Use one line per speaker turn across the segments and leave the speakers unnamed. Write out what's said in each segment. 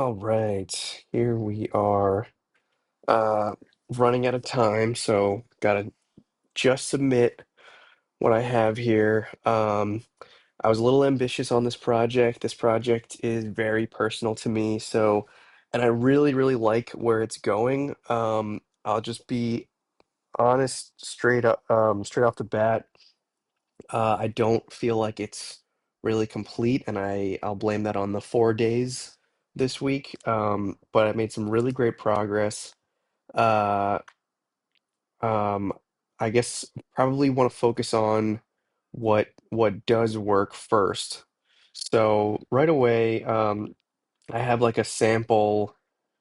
All right, here we are, uh, running out of time, so gotta just submit what I have here. I was a little ambitious on this project. This project is very personal to me, so, and I really, really like where it's going. I'll just be honest, straight off the bat. I don't feel like it's really complete, and I'll blame that on the 4 days this week. But I made some really great progress. Uh, um, I guess probably want to focus on what does work first. So right away, I have like a sample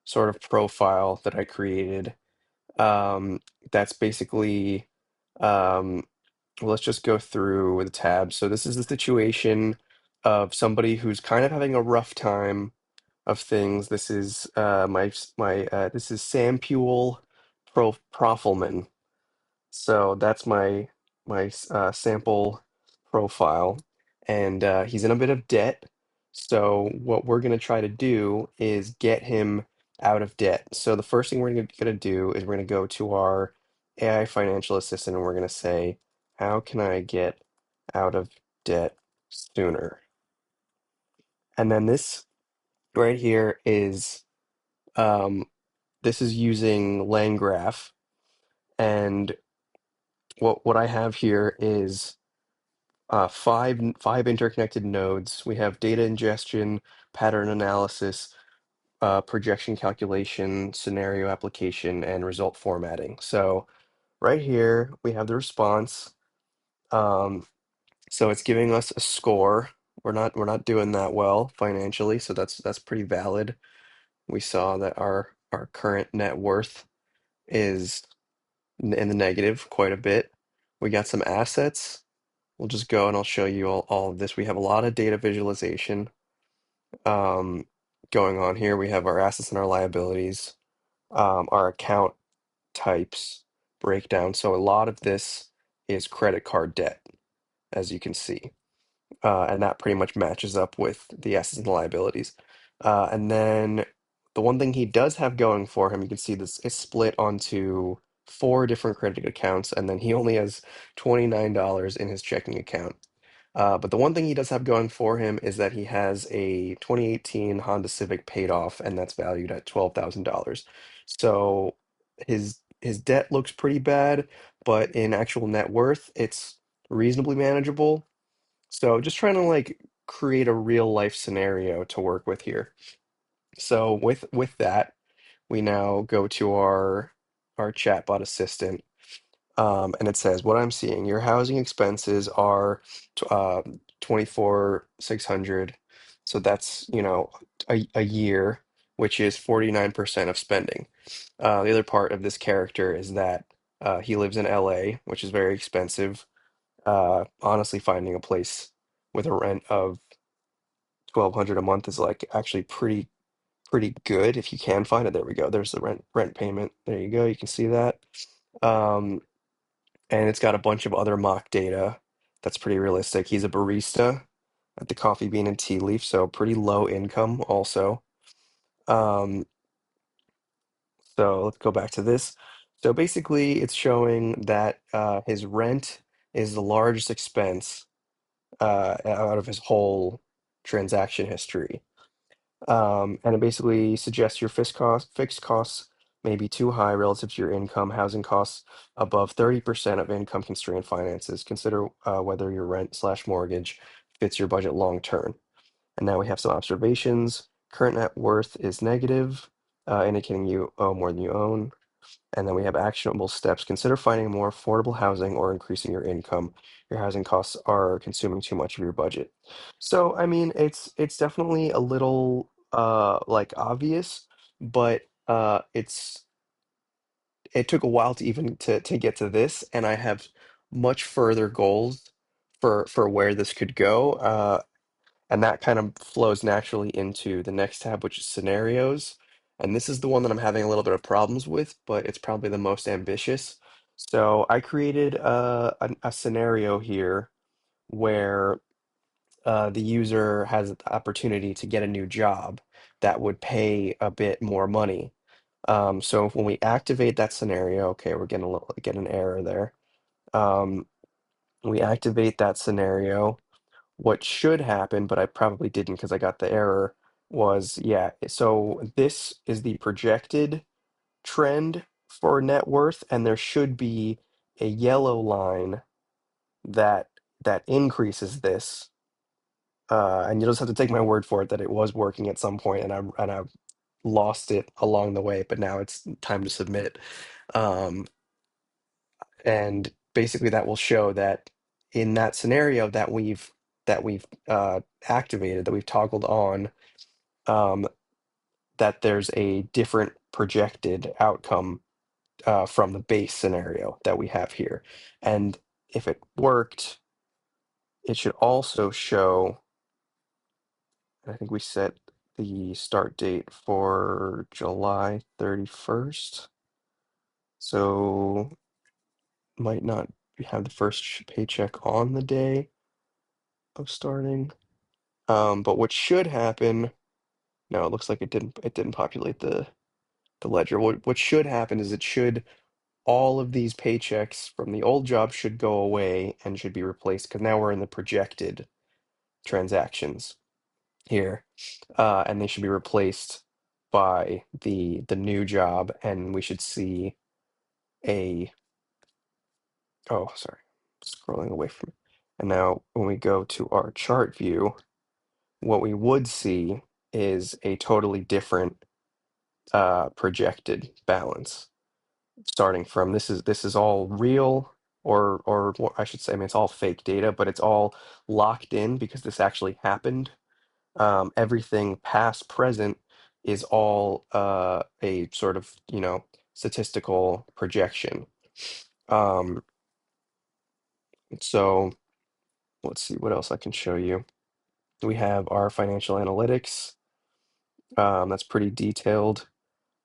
sort of profile that I created. Um, that's basically um, well, let's just go through the tabs. So this is the situation of somebody who's kind of having a rough time of things. This is this is Sam Puel Profilman. So that's my sample profile, and he's in a bit of debt. So what we're going to try to do is get him out of debt. So the first thing we're going to do is we're going to go to our AI financial assistant, and we're going to say, "How can I get out of debt sooner?" And then this right here is um, this is using LangGraph, and what I have here is five interconnected nodes. We have data ingestion, pattern analysis, projection calculation, scenario application, and result formatting. So right here we have the response. Um, so it's giving us a score. We're not doing that well financially, so that's pretty valid. We saw that our current net worth is in the negative quite a bit. We got some assets. We'll just go and I'll show you all of this. We have a lot of data visualization um, going on here. We have our assets and our liabilities, our account types breakdown. So a lot of this is credit card debt, as you can see. And that pretty much matches up with the assets and the liabilities. And then the one thing he does have going for him, you can see this is split onto four different credit accounts, and then he only has $29 in his checking account. But the one thing he does have going for him is that he has a 2018 Honda Civic paid off, and that's valued at $12,000. So his debt looks pretty bad, but in actual net worth, it's reasonably manageable. So just trying to like create a real life scenario to work with here. So with that, we now go to our chatbot assistant, and it says, "What I'm seeing, your housing expenses are 24,600, so that's a year, which is 49% of spending." The other part of this character is that he lives in LA, which is very expensive. Honestly, finding a place with a rent of 1,200 a month is like actually pretty good if you can find it. There we go. There's the rent payment. There you go. You can see that. Um, and it's got a bunch of other mock data that's pretty realistic. He's a barista at the Coffee Bean and Tea Leaf, so pretty low income also. Um, so let's go back to this. So basically, it's showing that his rent is the largest expense out of his whole transaction history. And it basically suggests your fixed costs may be too high relative to your income. Housing costs above 30% of income constrained finances. Consider whether your rent slash mortgage fits your budget long term. And now we have some observations. Current net worth is negative, indicating you owe more than you own. And then we have actionable steps. Consider finding more affordable housing or increasing your income. Your housing costs are consuming too much of your budget. So, I mean, it's definitely a little like obvious, but it took a while to even to get to this, and I have much further goals for where this could go. And that kind of flows naturally into the next tab, which is scenarios. And this is the one that I'm having a little bit of problems with, but it's probably the most ambitious. So I created a scenario here where the user has the opportunity to get a new job that would pay a bit more money. So when we activate that scenario, okay, we're getting getting an error there. Um, we activate that scenario. What should happen, but I probably didn't because I got the error, was yeah. So this is the projected trend for net worth, and there should be a yellow line that increases this. And you'll just have to take my word for it that it was working at some point, and I lost it along the way, but now it's time to submit. Um, and basically, that will show that in that scenario that we've activated, that we've toggled on, um, that there's a different projected outcome from the base scenario that we have here. And if it worked, it should also show. I think we set the start date for July 31st. So might not have the first paycheck on the day of starting. But what should happen, no, it looks like it didn't populate the ledger. What should happen is it should all of these paychecks from the old job should go away and should be replaced because now we're in the projected transactions here, and they should be replaced by the new job, and we should see a oh sorry, scrolling away from it. And now when we go to our chart view, what we would see is a totally different projected balance starting from this is all real or what I should say, I mean, it's all fake data, but it's all locked in because this actually happened. Everything past present is all a sort of, statistical projection. Um, so let's see what else I can show you. We have our financial analytics. That's pretty detailed.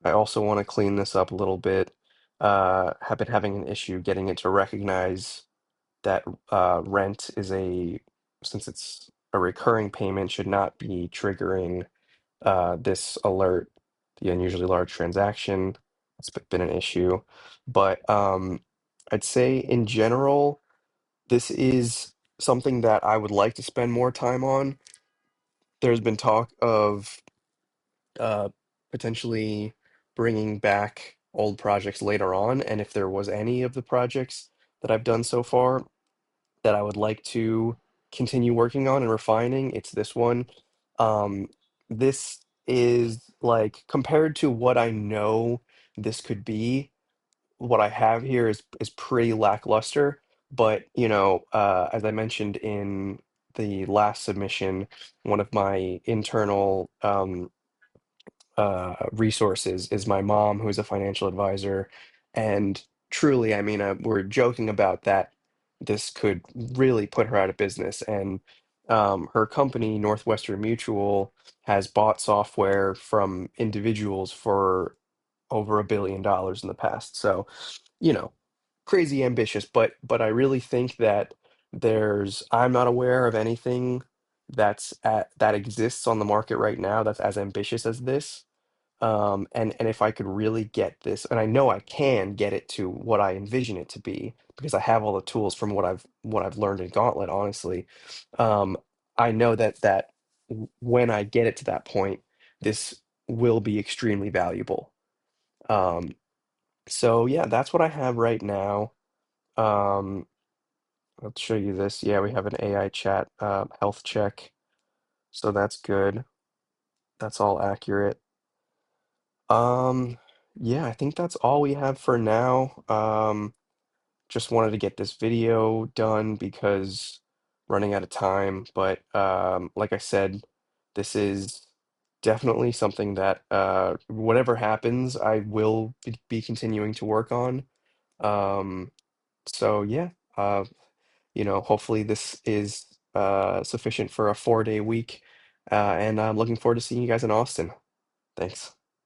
I also want to clean this up a little bit. Have been having an issue getting it to recognize that rent is since it's a recurring payment, should not be triggering this alert, the unusually large transaction. It's been an issue. But I'd say in general, this is something that I would like to spend more time on. There's been talk of uh, potentially bringing back old projects later on, and if there was any of the projects that I've done so far that I would like to continue working on and refining, it's this one. Um, this is like compared to what I know this could be, what I have here is pretty lackluster. But as I mentioned in the last submission, one of my internal resources is my mom, who's a financial advisor. And truly, I mean, we're joking about that. This could really put her out of business. And her company, Northwestern Mutual, has bought software from individuals for over $1 billion in the past. So, you know, crazy ambitious. But I really think that I'm not aware of anything that exists on the market right now that's as ambitious as this. And if I could really get this, and I know I can get it to what I envision it to be because I have all the tools from what I've learned in Gauntlet, honestly. Um, I know that when I get it to that point, this will be extremely valuable. Um, so yeah, that's what I have right now. Um, I'll show you this. Yeah, we have an AI chat health check, so that's good. That's all accurate. Um, yeah, I think that's all we have for now. Just wanted to get this video done because running out of time. But like I said, this is definitely something that whatever happens, I will be continuing to work on. Um, so yeah, hopefully this is sufficient for a 4-day week. And I'm looking forward to seeing you guys in Austin. Thanks.